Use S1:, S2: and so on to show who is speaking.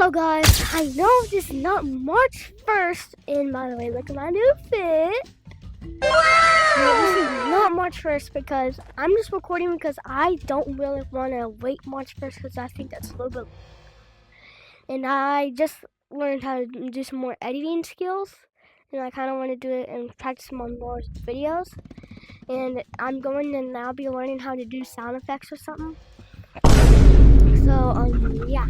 S1: Hello guys, I know this is not March 1st, and by the way, look at my new fit. This is not March 1st because I'm just recording because I don't really want to wait March 1st because I think that's a little bit. And I just learned how to do some more editing skills, and I kind of want to do it and practice some more videos. And I'm going to now be learning how to do sound effects or something. So, yeah.